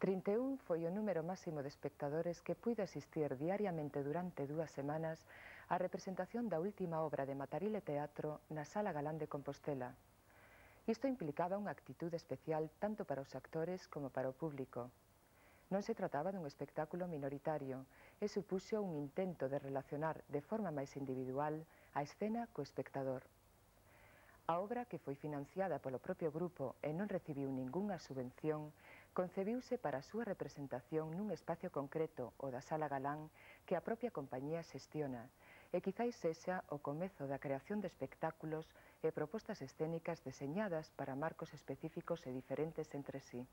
31 foi o número máximo de espectadores que puido asistir diariamente durante 2 semanas á representación da última obra de Matarile Teatro na Sala Galán de Compostela. Isto implicaba unha actitude especial tanto para os actores como para o público. Non se trataba dun espectáculo minoritario e supuxo un intento de relacionar de forma máis individual a escena co espectador. A obra, que foi financiada polo propio grupo e non recibiu ningunha subvención, concebiuse para a súa representación nun espacio concreto, o da Sala Galán, que a propia compañía xestiona, e quizáis sexa o comezo da creación de espectáculos e propostas escénicas deseñadas para marcos específicos e diferentes entre sí.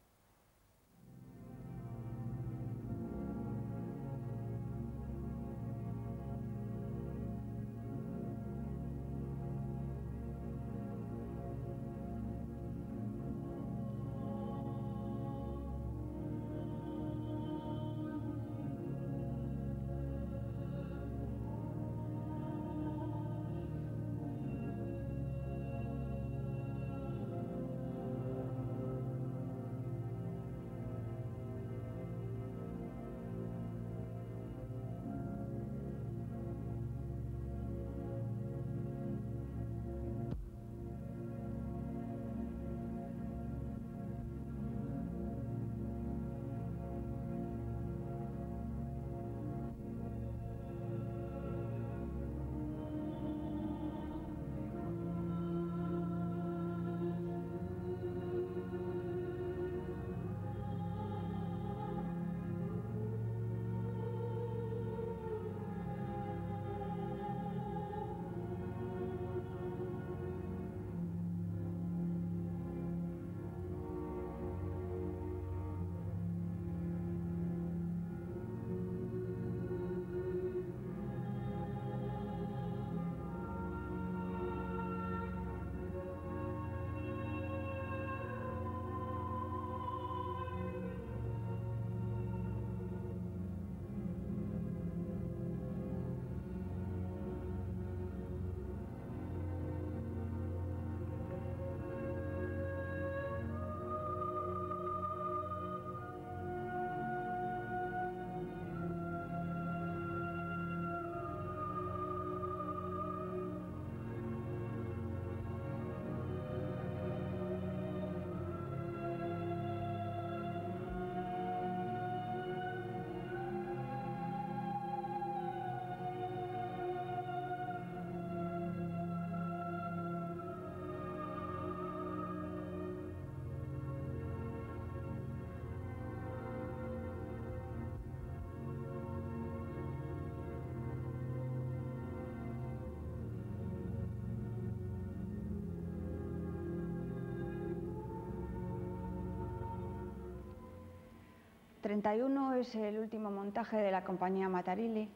«31» es el último montaje de la compañía Matarile.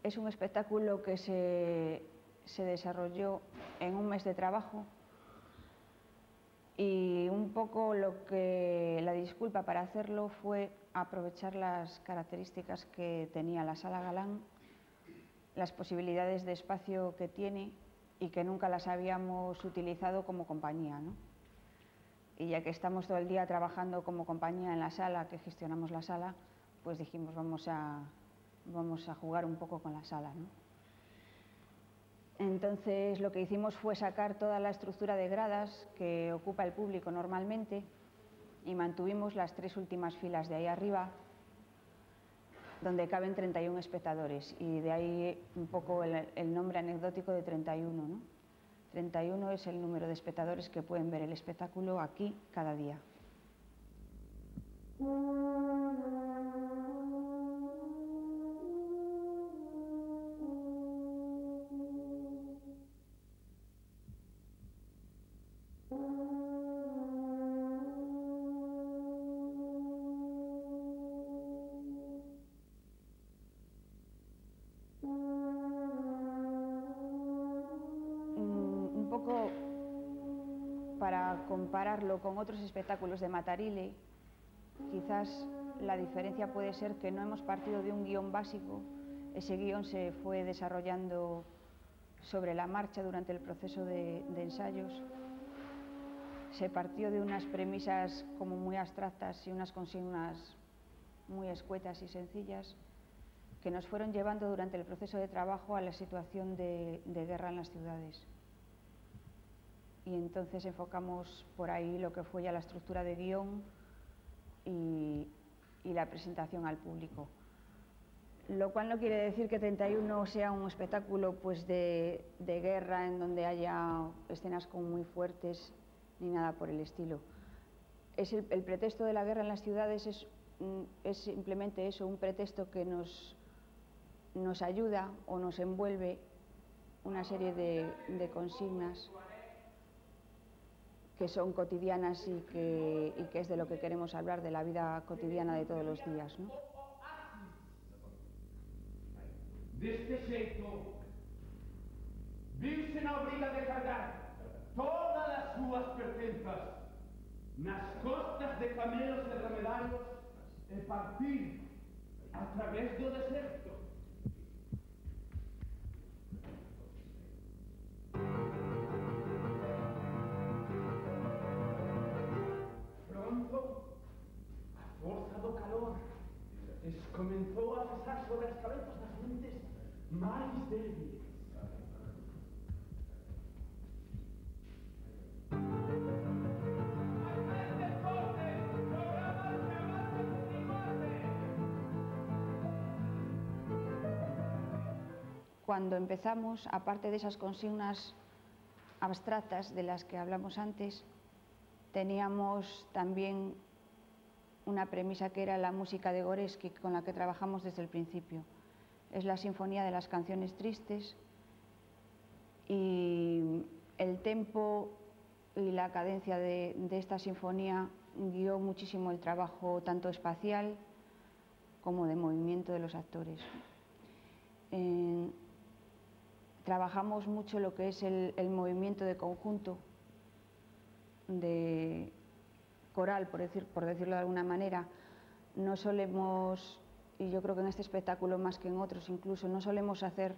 Es un espectáculo que se desarrolló en un mes de trabajo y un poco la disculpa para hacerlo fue aprovechar las características que tenía la Sala Galán, las posibilidades de espacio que tiene y que nunca las habíamos utilizado como compañía, ¿no? Y ya que estamos todo el día trabajando como compañía en la sala, que gestionamos la sala, pues dijimos vamos a jugar un poco con la sala, ¿no? Entonces lo que hicimos fue sacar toda la estructura de gradas que ocupa el público normalmente y mantuvimos las 3 últimas filas de ahí arriba, donde caben 31 espectadores, y de ahí un poco el nombre anecdótico de 31, ¿no? 31 es el número de espectadores que pueden ver el espectáculo aquí cada día. Un poco para compararlo con otros espectáculos de Matarile, quizás la diferencia puede ser que no hemos partido de un guión básico. Ese guión se fue desarrollando sobre la marcha durante el proceso de ensayos, se partió de unas premisas como muy abstractas y unas consignas muy escuetas y sencillas que nos fueron llevando durante el proceso de trabajo a la situación de guerra en las ciudades. Y entonces enfocamos por ahí lo que fue ya la estructura de guión y la presentación al público. Lo cual no quiere decir que 31 sea un espectáculo pues de guerra en donde haya escenas como muy fuertes ni nada por el estilo. El pretexto de la guerra en las ciudades es simplemente eso, un pretexto que nos ayuda o nos envuelve una serie de consignas que son cotidianas y que es de lo que queremos hablar, de la vida cotidiana de todos los días, ¿no? Deste xeito, viuse na obriga de cargar todas as súas pertenzas nas costas de camelos e dromedarios e partir a través do deserto. Pronto, a forza do calor comenzou a pesar sobre as cabezas das mentes máis débiles. Cuando empezamos, aparte de esas consignas abstractas de las que hablamos antes, teníamos también una premisa que era la música de Goreski, con la que trabajamos desde el principio. Es la sinfonía de las canciones tristes y el tempo y la cadencia de esta sinfonía guió muchísimo el trabajo tanto espacial como de movimiento de los actores. Trabajamos mucho lo que es el movimiento de conjunto, de coral, por decirlo de alguna manera. No solemos, y yo creo que en este espectáculo más que en otros incluso, no solemos hacer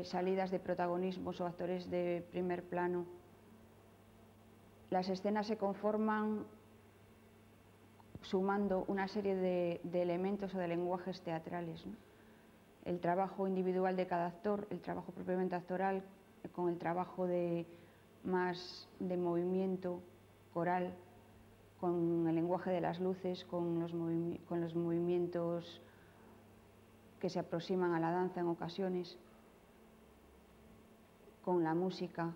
salidas de protagonismos o actores de primer plano. Las escenas se conforman sumando una serie de elementos o de lenguajes teatrales, ¿no? El trabajo individual de cada actor, el trabajo propiamente actoral, con el trabajo más de movimiento coral, con el lenguaje de las luces, con los movimientos que se aproximan a la danza en ocasiones, con la música.